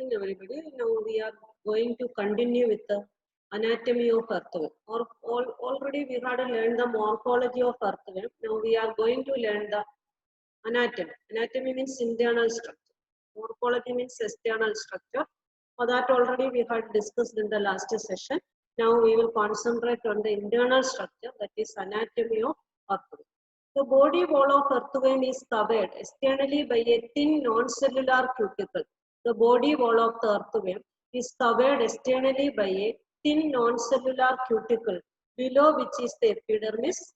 morning, everybody. Now we are going to continue with the anatomy of earthworm. Already we had learned the morphology of earthworm. Now we are going to learn the anatomy. Anatomy means internal structure. Morphology means external structure. For that already we had discussed in the last session. Now we will concentrate on the internal structure, that is anatomy of earthworm. The body wall of earthworm is covered externally by a thin non-cellular cuticle. The body wall of the earthworm is covered externally by a thin non-cellular cuticle, below which is the epidermis,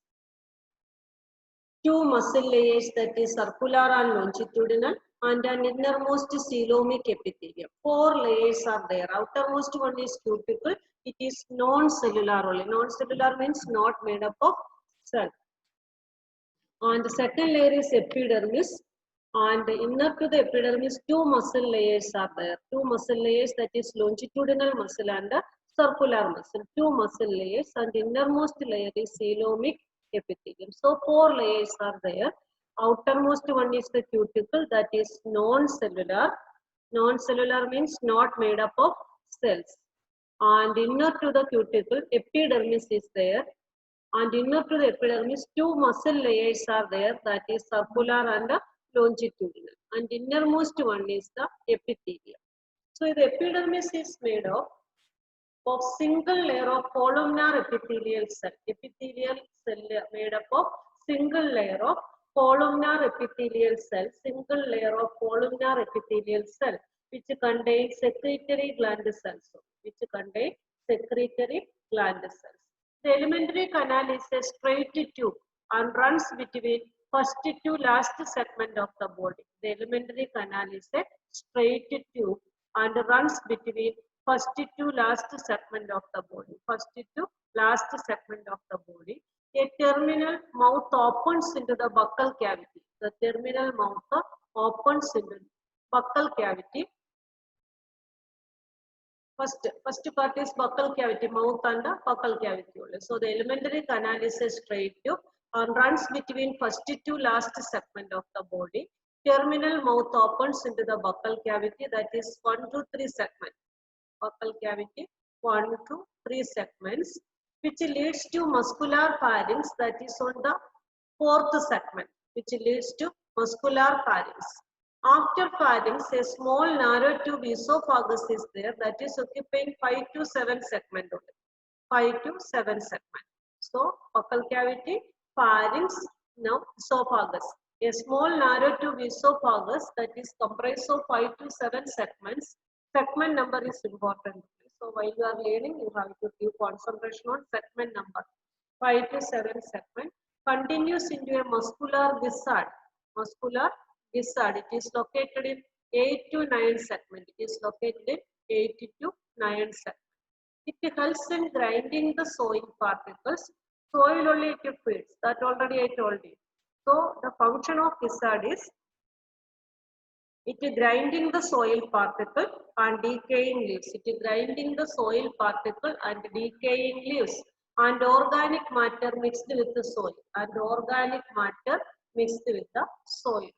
two muscle layers, that is circular and longitudinal, and an innermost coelomic epithelium. Four layers are there. Outermost one is cuticle. It is non-cellular only. Non-cellular means not made up of cell. And the second layer is epidermis, and inner to the epidermis two muscle layers are there. Two muscle layers, that is longitudinal muscle and circular muscle. Two muscle layers, and innermost layer is coelomic epithelium. So four layers are there. Outermost one is the cuticle, that is non-cellular. Non-cellular means not made up of cells. And inner to the cuticle epidermis is there. And inner to the epidermis two muscle layers are there, that is circular and longitudinal, and innermost one is the epithelium. So the epidermis is made of single layer of columnar epithelial cell. Epithelial cell made up of single layer of columnar epithelial cell, single layer of columnar epithelial cell, which contains secretory gland cells, The alimentary canal is a straight tube and runs between first to last segment of the body. The alimentary canal is a straight tube and runs between first to last segment of the body. First to last segment of the body. A terminal mouth opens into the buccal cavity. The terminal mouth opens into buccal cavity. First part is buccal cavity, mouth and the buccal cavity only. So the alimentary canal is a straight tube and runs between first to last segment of the body. Terminal mouth opens into the buccal cavity, that is 1 to 3 segments. Buccal cavity 1 to 3 segments, which leads to muscular pharynx, that is on the 4th segment, which leads to muscular pharynx. After pharynx, a small narrow tube esophagus is there, that is occupying 5 to 7 segments only. 5 to 7 segments. So, buccal cavity, pharynx, now esophagus. A small narrow tube esophagus, that is comprised of 5 to 7 segments. Segment number is important. So, while you are learning, you have to give concentration on segment number. 5 to 7 segments. Continues into a muscular gizzard. Muscular gizzard. It is located in 8 to 9 segments. It is located in 8 to 9 segments. It helps in grinding the soil particles. Soil only it feeds. That already I told you. So the function of gizzard is it is grinding the soil particle and decaying leaves. It is grinding the soil particle and decaying leaves and organic matter mixed with the soil. And organic matter mixed with the soil.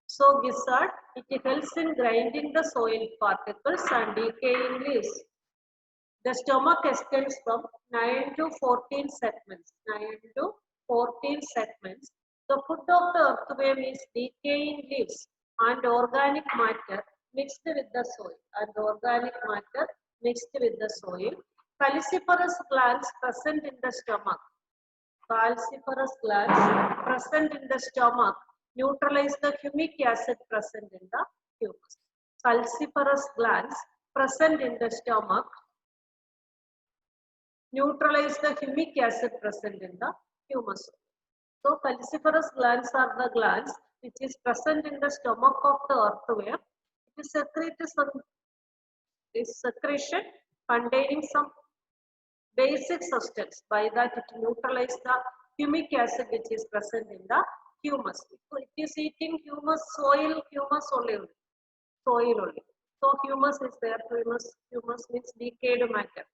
So gizzard, it helps in grinding the soil particles and decaying leaves. The stomach extends from 9 to 14 segments. 9 to 14 segments. The food of the earthworm is decaying leaves and organic matter mixed with the soil. And organic matter mixed with the soil. Calciferous glands present in the stomach. Calciferous glands present in the stomach neutralize the humic acid present in the humus. Calciferous glands present in the stomach neutralize the humic acid present in the humus. So calciferous glands are the glands which is present in the stomach of the earthworm. It secretes some secretion containing some basic substance. By that it neutralizes the humic acid which is present in the humus. So it is eating humus, soil, humus only. Soil only. So humus is there. Humus means decayed matter.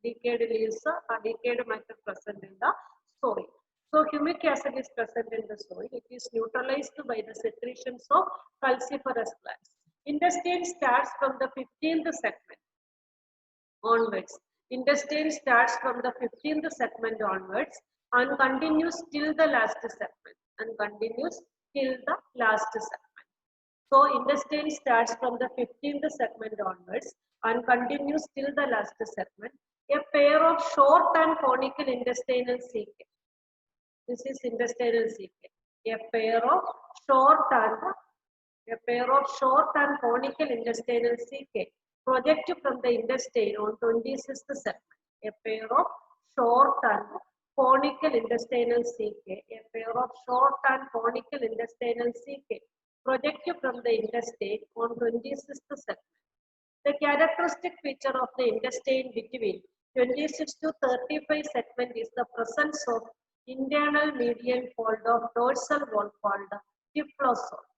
Decayed leaves or decayed matter present in the soil. So humic acid is present in the soil. It is neutralized by the secretions of calciferous glands. Intestine starts from the 15th segment onwards. Intestine starts from the 15th segment onwards and continues till the last segment. And continues till the last segment. So intestine starts from the 15th segment onwards and continues till the last segment. A pair of short and conical intestinal cecae. This is intestinal cecae. A pair of short and conical intestinal cecae project from the intestine on 26th segment. A pair of short and conical intestinal cecae. A pair of short and conical intestinal cecae project from the intestine on 26th segment. The characteristic feature of the intestine between 26 to 35 segment is the presence of internal median fold of dorsal wall called typhlosote.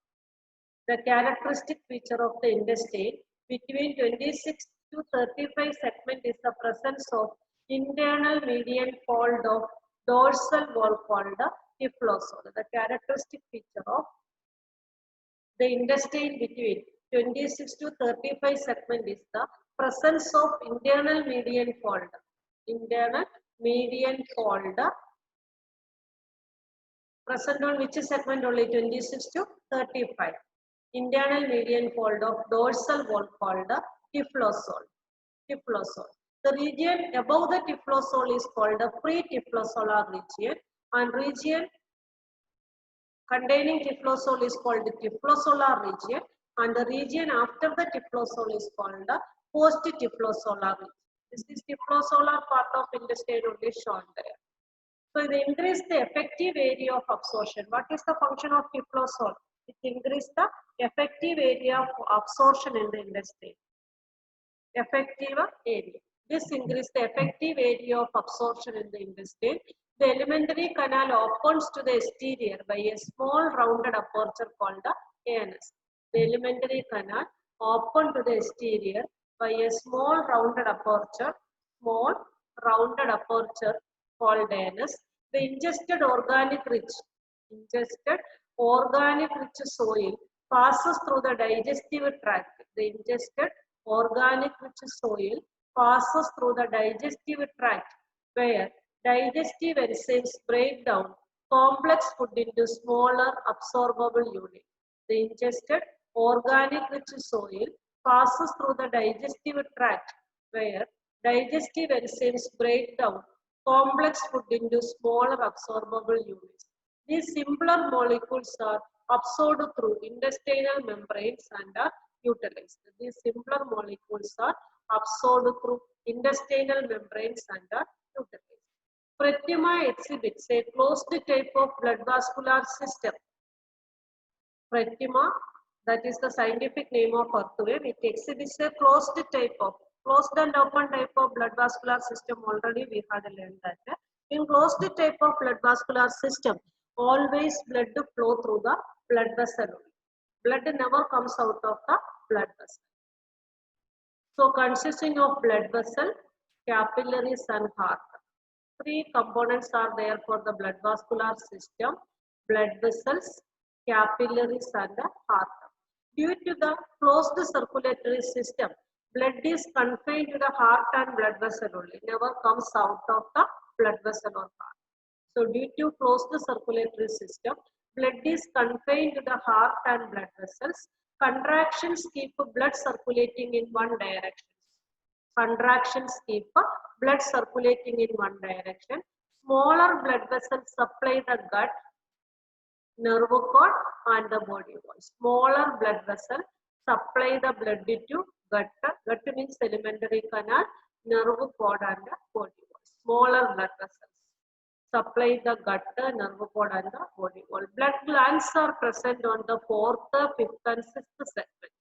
The characteristic feature of the intestine between 26 to 35 segment is the presence of internal median fold of dorsal wall called typhlosote. The characteristic feature of the intestine between 26 to 35 segment is the presence of internal median fold. Internal median fold present on which segment? Only 26 to 35. Internal median fold of dorsal wall called the typhlosote. The region above the typhlosote is called the pre-typhlosolar region, and region containing typhlosote is called the typhlosolar region, and the region after the typhlosote is called the post-typhlosolar region. This is typhlosolar part of intestine only shown there. So it increases the effective area of absorption. What is the function of typhlosote? It increases the effective area of absorption in the intestine. Effective area. This increases the effective area of absorption in the intestine. The alimentary canal opens to the exterior by a small rounded aperture called the anus. The alimentary canal open to the exterior by a small rounded aperture called anus. The ingested organic rich soil passes through the digestive tract. The ingested organic rich soil passes through the digestive tract where digestive enzymes break down complex food into smaller absorbable units. The ingested organic rich soil passes through the digestive tract where digestive enzymes break down complex food into smaller absorbable units. These simpler molecules are absorbed through intestinal membranes and are utilized. These simpler molecules are absorbed through intestinal membranes and are utilized. Pratyuma exhibits a closed type of blood vascular system. Pratyuma, that is the scientific name of earthworm, it exhibits a closed and open type of blood vascular system. Already we had learned that. In closed type of blood vascular system, always blood flow through the blood vessel. Blood never comes out of the blood vessel. So consisting of blood vessel, capillaries and heart. Three components are there for the blood vascular system: blood vessels, capillaries and the heart. Due to the closed circulatory system, blood is confined to the heart and blood vessel only. It never comes out of the blood vessel or heart. So due to closed circulatory system, blood is confined to the heart and blood vessels. Contractions keep blood circulating in one direction. Contractions keep blood circulating in one direction. Smaller blood vessels supply the gut, nerve cord and the body wall. Smaller blood vessels supply the blood to gut. Gut means alimentary canal, nerve cord and the body wall. Smaller blood vessels supply the gut, nerve cord and the body wall. Blood glands are present on the 4th, 5th and 6th segment.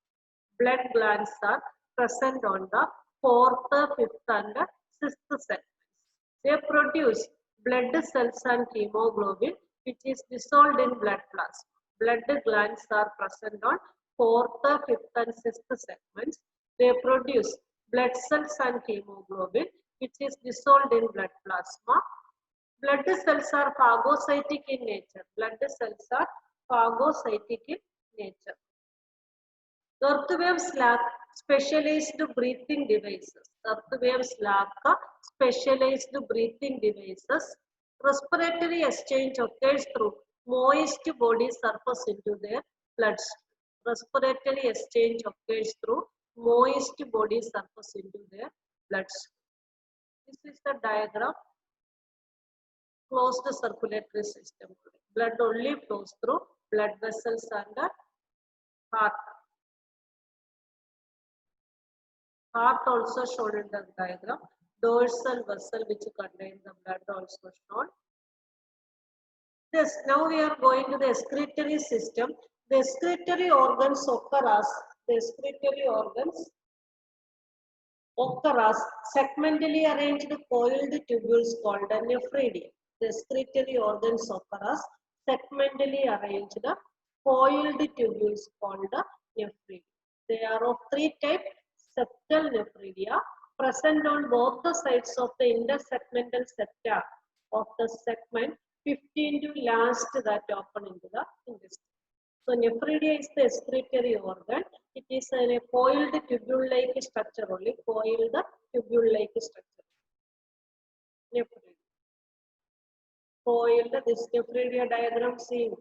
Blood glands are present on the 4th, 5th and 6th segments. They produce blood cells and hemoglobin which is dissolved in blood plasma. Blood glands are present on 4th, 5th and 6th segments. They produce blood cells and hemoglobin which is dissolved in blood plasma. Blood cells are phagocytic in nature. Blood cells are phagocytic in nature. Earthwaves lack specialized breathing devices. Earthwaves lack specialized breathing devices. Respiratory exchange occurs through moist body surface into their bloodstream. Respiratory exchange occurs through moist body surface into their bloodstream. This is the diagram. Closed circulatory system. Blood only flows through blood vessels and the heart. Heart also shown in the diagram. Dorsal vessel which contains the blood also shown. Yes, now we are going to the excretory system. The excretory organs occur as segmentally arranged coiled tubules called a nephridia. The excretory organs occur as segmentally arranged coiled tubules called a nephridia. They are of three types: septal nephridia, present on both the sides of the intersegmental septa of the segment 15 to last that open into the intestine. So nephridia is the excretory organ. It is a coiled tubule-like structure only. Coiled tubule-like structure. Nephridia. Coiled, this nephridia diagram seen.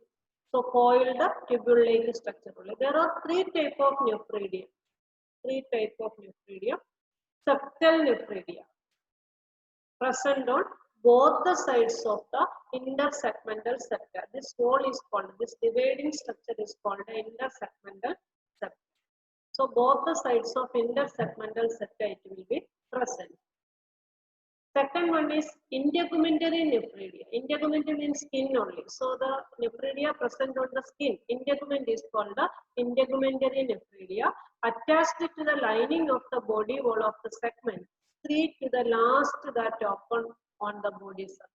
So coiled tubule-like structure only. There are three types of nephridia. Septal nephridia, present on both the sides of the intersegmental septa. This wall is called, this dividing structure is called the intersegmental septa. So both the sides of intersegmental septa it will be present. Second one is integumentary nephridia. Integumentary means skin only. So the nephridia present on the skin. Integument is called the integumentary nephridia, attached to the lining of the body wall of the segment, 3 to the last that open on the body surface.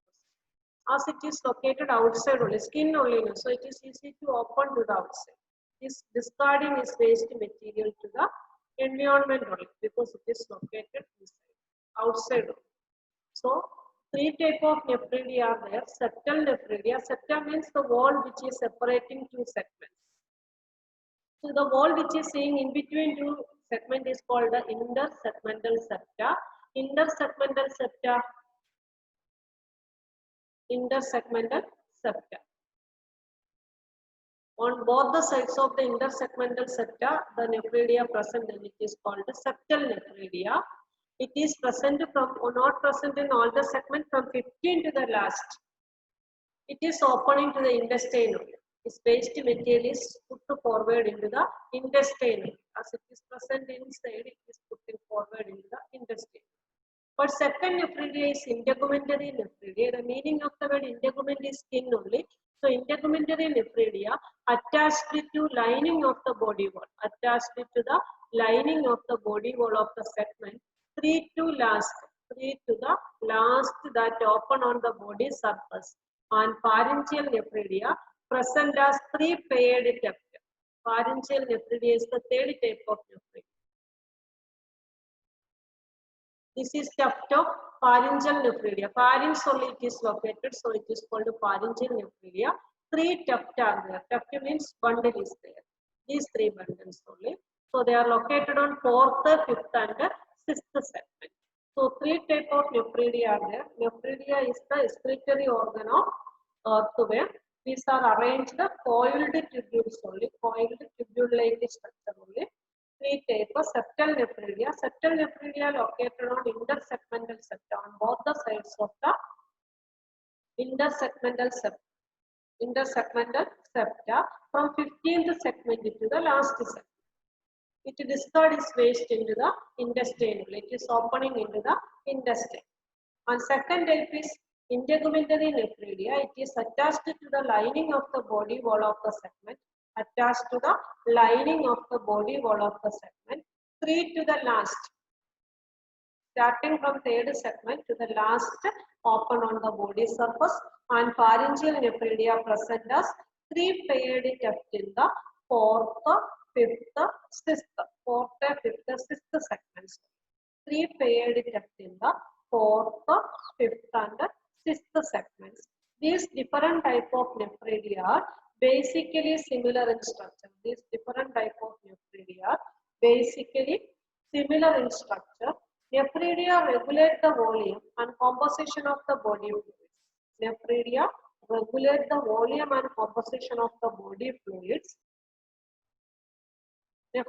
As it is located outside only, skin only, so it is easy to open to the outside. This discarding is waste material to the environment only because it is located inside, outside only. So, three types of nephridia are there. Septal nephridia. Septa means the wall which is separating two segments. So, the wall which is seen in between two segments is called the intersegmental septa. Intersegmental septa. On both the sides of the intersegmental septa, the nephridia present and it is called the septal nephridia. It is present from or not present in all the segments from 15 to the last. It is opening to the intestine. Its waste material is put forward into the intestine. As it is present inside, it is put forward into the intestine. But second nephridia is integumentary nephridia. The meaning of the word integument is skin only. So integumentary nephridia attached to lining of the body wall. Attached to the lining of the body wall of the segment. 3 to the last that open on the body surface. And pharyngeal nephridia present as 3 paired tuft. Pharyngeal nephridia is the third type of nephridia. This is tuft of pharyngeal nephridia. Pharynx only it is located, so it is called pharyngeal nephridia. 3 tufts are there. Tuft means bundle is there. These 3 bundles only. So they are located on 4th, 5th and 6th segment. So 3 types of nephridia are there. Nephridia is the excretory organ of earthworm. These are arranged coiled tubules only. Coiled tubule-like structure only. 3 types: septal nephridia. Septal nephridia located on intersegmental septa on both the sides of the intersegmental septa from 15th segment to the last segment. It discards its waste into the intestine. It is opening into the intestine. And second type is integumentary nephridia. It is attached to the lining of the body wall of the segment. Attached to the lining of the body wall of the segment. 3 to the last. Starting from third segment to the last open on the body surface. And pharyngeal nephridia present as 3 paired tuft in the 4th, 5th, 6th. 4th, 5th, 6th segments. 3 paired tuft in the 4th, 5th and 6th segments. These different type of nephridia are basically similar in structure. These different type of nephridia are basically similar in structure. Nephridia regulate the volume and composition of the body fluids. Nephridia regulate the volume and composition of the body fluids.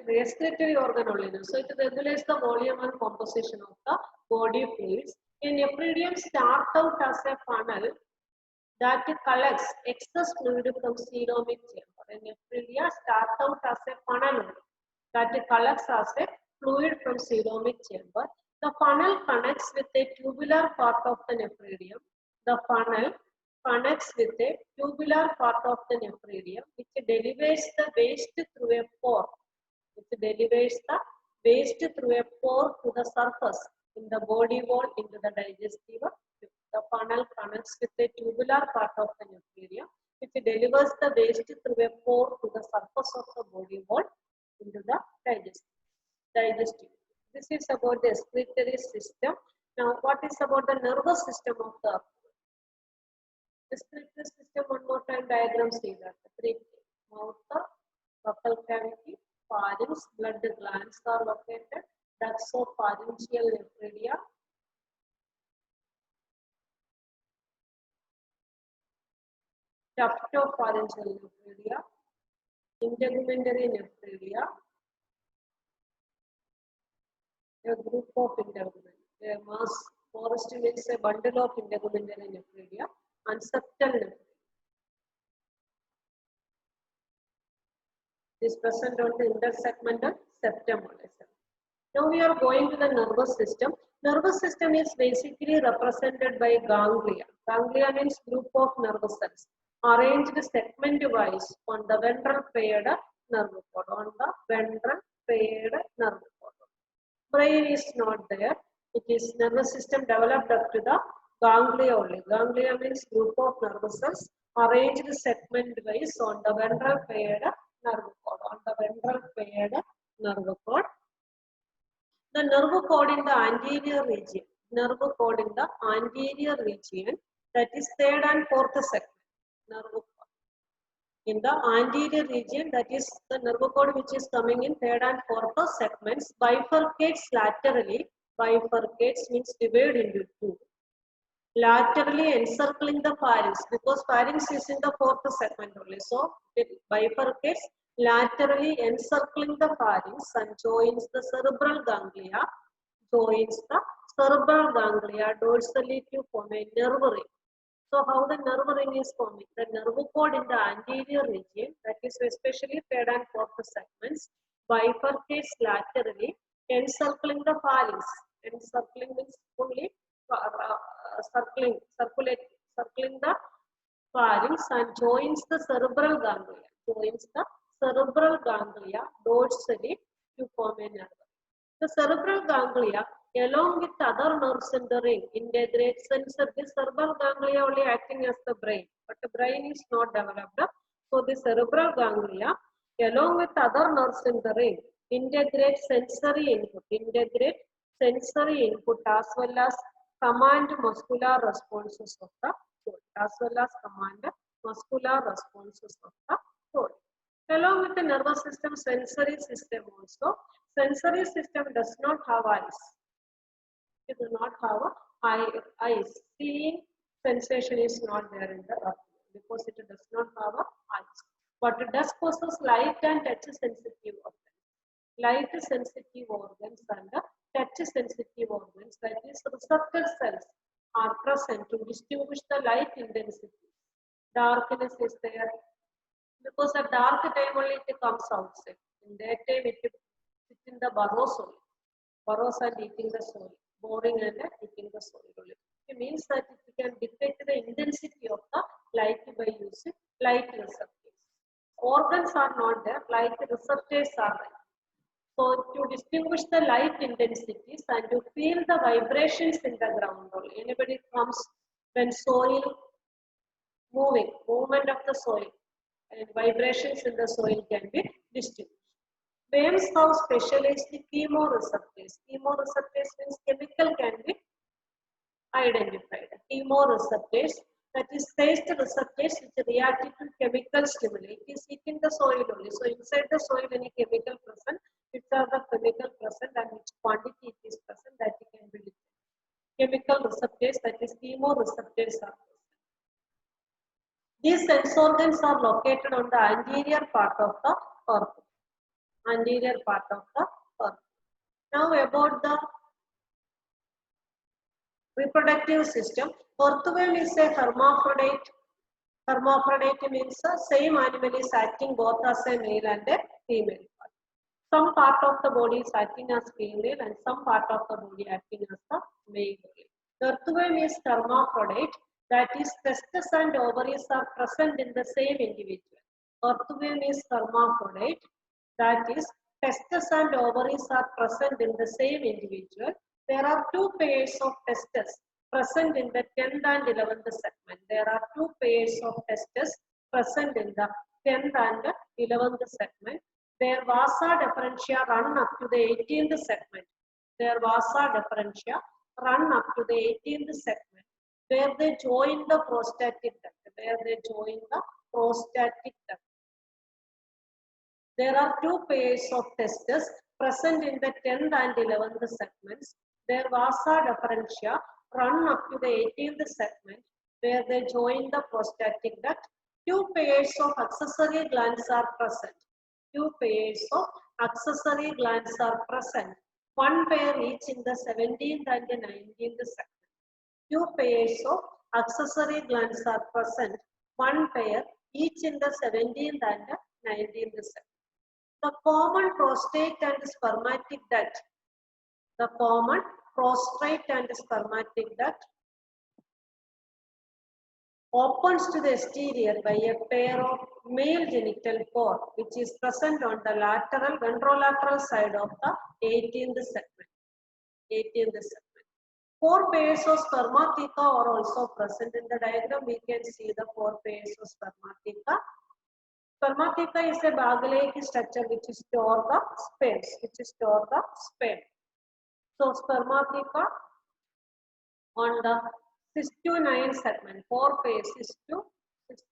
Respiratory organ only. So it regulates the volume and composition of the body fluids. A nephridium starts out as a funnel that collects excess fluid from coelomic chamber. A nephridia starts out as a funnel that collects as a fluid from coelomic chamber. The funnel connects with a tubular part of the nephridium. The funnel connects with a tubular part of the nephridium, which delivers the waste through a pore. Which delivers the waste through a pore to the surface in the body wall into the digestive tube. The funnel connects with the tubular part of the nephridium, which delivers the waste through a pore to the surface of the body wall into the digestive. This is about the excretory system. Now, what is about the nervous system of the excretory system? One more time, diagram see that. Mouth, buccal cavity, pharynx, blood glands are located. Ducts of pharyngeal nephridia. Duct of pharyngeal nephridia. Integumentary nephridia. A group of integument. A mass forest means a bundle of integumentary nephridia and septal nephridia. Is present on the intersegmental septum. Now we are going to the nervous system. Nervous system is basically represented by ganglia. Ganglia means group of nervous cells arranged segment-wise on the ventral paired nerve cord. On the ventral paired nerve cord. Brain is not there. It is nervous system developed up to the ganglia only. Ganglia means group of nervous cells arranged segment-wise on the ventral paired nerve cord. On the ventral paired nerve cord. The nerve cord in the anterior region. Nerve cord in the anterior region, that is third and fourth segment. Nerve cord. In the anterior region, that is the nerve cord which is coming in third and fourth segments, bifurcates laterally. Bifurcates means divide into two. Laterally encircling the pharynx, because pharynx is in the fourth segment only. So it bifurcates laterally encircling the pharynx and joins the cerebral ganglia. Joins the cerebral ganglia dorsally to form a nerve ring. So how the nerve ring is forming? The nerve cord in the anterior region, that is especially third and fourth segments, bifurcates laterally encircling the pharynx. Encircling means fully circling the pharynx and joins the cerebral ganglia. Joins the cerebral ganglia dorsally to form a nerve. The cerebral ganglia, along with other nerves in the ring, integrate sensor. The cerebral ganglia only acting as the brain, but the brain is not developed. So the cerebral ganglia, along with other nerves in the ring, integrate sensory input. Integrate sensory input as well as command muscular responses of the soul. As well as command muscular responses of the soul. Along with the nervous system, sensory system also. Sensory system does not have eyes. It does not have eyes. Seeing sensation is not there in the earth because it does not have eyes. But it does possess light and touch sensitive organs. Light sensitive organs and touch sensitive organs, that is receptor cells, are present to distinguish the light intensity. Darkness is there because at dark time only it comes outside. In daytime it sits in the burrows only. Burrows are eating the soil, boring and eating the soil only. It means that it can detect the intensity of the light by using light receptors. Organs are not there, light receptors are there. So to distinguish the light intensities and to feel the vibrations in the ground only. Anybody comes when soil moving, movement of the soil and vibrations in the soil can be distinguished. Worms have specialized chemoreceptors. Chemoreceptors means chemical can be identified. Chemoreceptors that is taste receptors which react to chemical stimuli. It is eating the soil only. So inside the soil any chemical present, which are the chemical present and which quantity it is present, that you can be chemical receptors, that is chemoreceptors are present. These sense organs are located on the anterior part of the organ. Anterior part of the organ. Now about the reproductive system. Earthworm is a hermaphrodite. Hermaphrodite means the same animal is acting both as a male and a female. Some part of the body is acting as female and some part of the body acting as the male. The earthworm is hermaphrodite, that is testes and ovaries are present in the same individual. Earthworm is hermaphrodite, that is testes and ovaries are present in the same individual. There are two pairs of testes present in the 10th and 11th segment. There are two pairs of testes present in the 10th and 11th segment. Their vasa deferentia run up to the 18th segment. Their vasa deferentia run up to the 18th segment, where they join the prostatic duct. Where they join the prostatic duct. There are two pairs of testes present in the 10th and 11th segments. Their vasa deferentia run up to the 18th segment, where they join the prostatic duct. Two pairs of accessory glands are present. Two pairs of accessory glands are present. One pair each in the 17th and 19th segment. Two pairs of accessory glands are present. One pair each in the 17th and 19th segment. The common prostate and spermatic duct. The common prostate and spermatic duct opens to the exterior by a pair of male genital cord, which is present on the lateral ventrolateral side of the 18th segment. 18th segment. Four pairs of spermatheca are also present. In the diagram, we can see the four pairs of spermatheca. Spermatheca is a bag-like structure which store the sperms. Which store the sperm. So spermatheca on the 6 to 9 segment, 4 pairs is to 6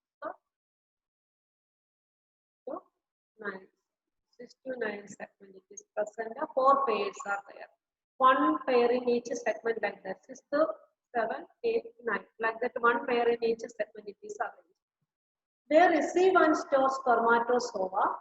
to 9. 6 to 9 segment it is present. 4 pairs are there. One pair in each segment like that. 6 to 7, 8, 9. Like that, one pair in each segment it is arranged. They receive and store spermatozoa.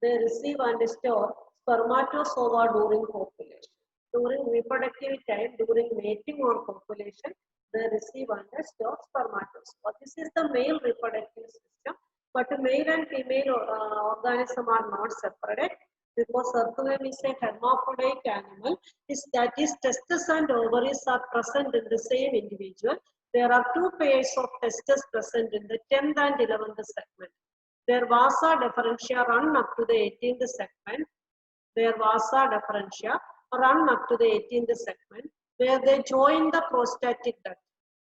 They receive and store spermatozoa during copulation. During reproductive time, during mating or copulation, they receive and store spermatozoa. This is the male reproductive system, but male and female organism are not separate because earthworm is a hermaphrodite animal. That is testes and ovaries are present in the same individual. There are two pairs of testes present in the 10th and 11th segment. Their vasa deferentia run up to the 18th segment. Their vasa deferentia run up to the 18th segment, where they join the prostatic duct.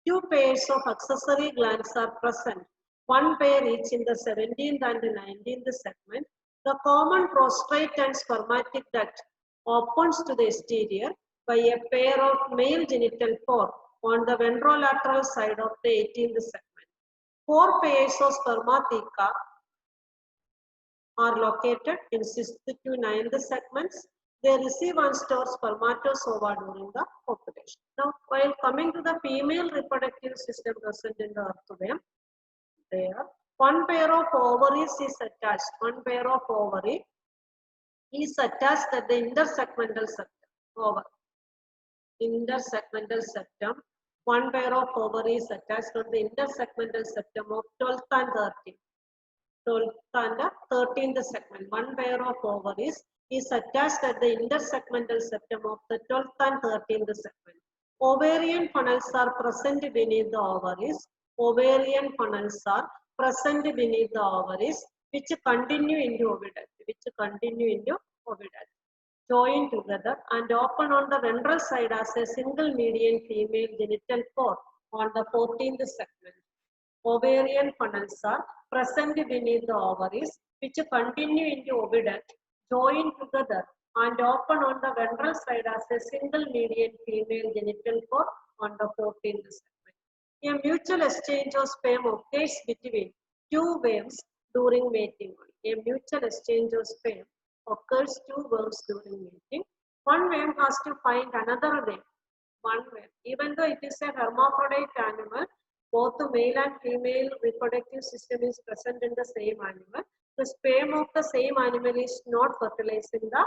Two pairs of accessory glands are present. One pair each in the 17th and 19th segment. The common prostate and spermatic duct opens to the exterior by a pair of male genital cord on the ventrolateral side of the 18th segment. Four pairs of spermatheca are located in 6th to 9th segments. They receive and store spermatozoa during the copulation. Now, while coming to the female reproductive system present in the earthworm, there one pair of ovaries is attached. One pair of ovary is attached at the intersegmental septum. Over intersegmental septum. One pair of ovaries attached on the intersegmental septum of 12th and 13th. 12th and 13th segment. One pair of ovaries is attached at the intersegmental septum of the 12th and 13th segment. Ovarian funnels are present beneath the ovaries. Ovarian funnels are present beneath the ovaries, which continue into oviduct. Join together and open on the ventral side as a single median female genital cord on the 14th segment. Ovarian funnels are present beneath the ovaries, which continue into oviduct, join together and open on the ventral side as a single median female genital cord on the 14th segment. A mutual exchange of sperm occurs between two worms during mating. A mutual exchange of sperm occurs two worms during mating. One worm has to find another worm. One worm. Even though it is a hermaphrodite animal, both the male and female reproductive system is present in the same animal. The sperm of the same animal is not fertilizing the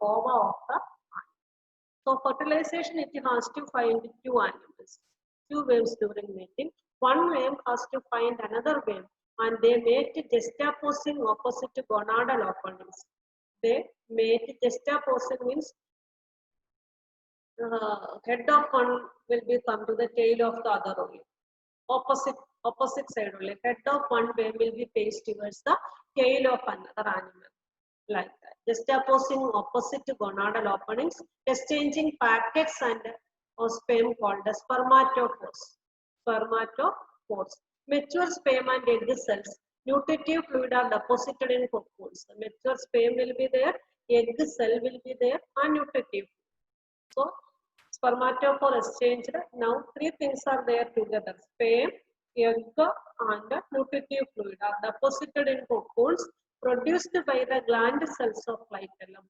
ova of the animal. So fertilization, it has to find two animals, two worms during mating. One worm has to find another worm, and they mate juxtaposing opposite gonadal openings. They mate juxtaposing means head of one will be come to the tail of the other only. Opposite side only. Head of one worm will be faced towards the tail of another animal. Like that. Juxtaposing opposite gonadal openings, exchanging packets and sperm called as spermatophores. Spermatophores. Mature sperm and egg cells. Nutritive fluid are deposited in cocoons. Mature sperm will be there, egg cell will be there, and nutritive. So, spermatophore exchanged. Now, three things are there together. Sperm, egg, and nutritive fluid are deposited in cocoons produced by the gland cells of clitellum.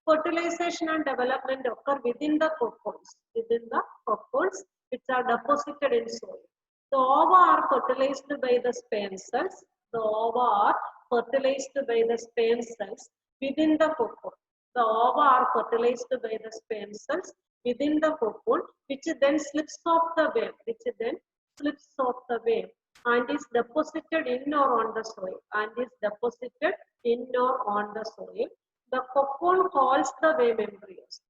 Fertilization and development occur within the cocoons, which are deposited in soil. The ova are fertilized by the sperm cells. Within the cocoon. The ova are fertilized by the sperm cells within the cocoon, which then slips off the web, and is deposited in or on the soil. The cocoon calls the web embryos.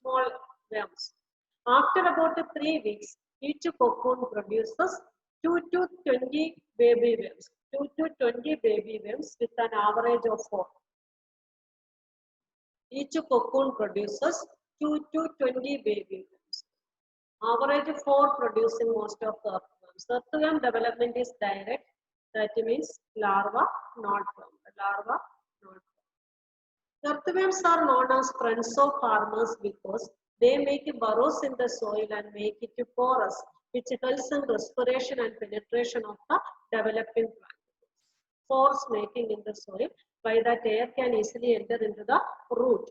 Small worms. After about 3 weeks, each cocoon produces 2 to 20 baby worms. With an average of 4. Each cocoon produces 2 to 20 baby worms. Average 4 producing most of the earthworms. Earthworm development is direct. That means larva, not worm. Earthworms are known as friends of farmers because they make burrows in the soil and make it porous, which helps in respiration and penetration of the developing plant. Pores making in the soil, by that air can easily enter into the root,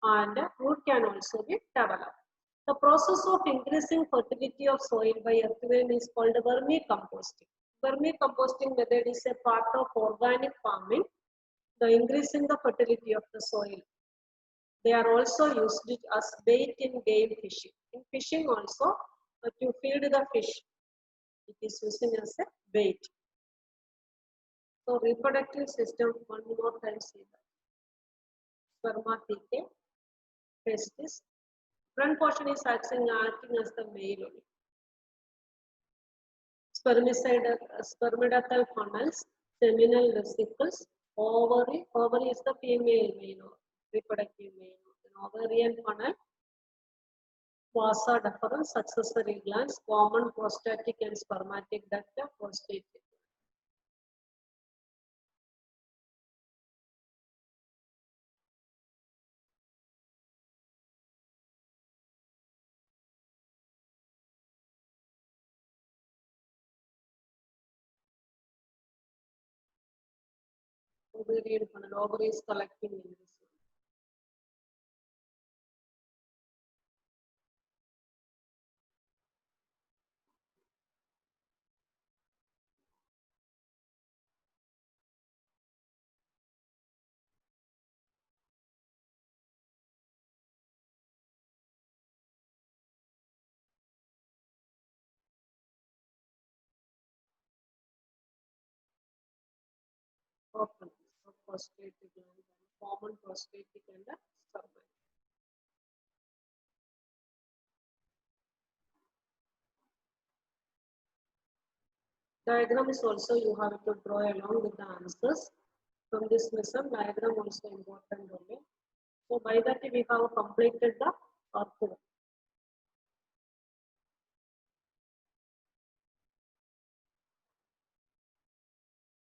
and root can also be developed. The process of increasing fertility of soil by earthworm is called vermicomposting. Vermicomposting method is a part of organic farming, the increasing the fertility of the soil. They are also used as bait in game fishing. In fishing also, to feed the fish, it is using as a bait. So reproductive system, one more time see that. Spermathecae, testis. Front portion is acting as the male only. Spermidactyl funnels, seminal vesicles, ovary is the female male, reproductive male. Ovarian funnel, vasa deferens, accessory glands, common prostatic and spermatic duct, prostate. Ovarian funnel, ovary is collecting in this. Prostate gland, common prostatic and spermatic. Diagram is also you have to draw along with the answers. From this lesson, diagram also important only. So by that we have completed the earthworm.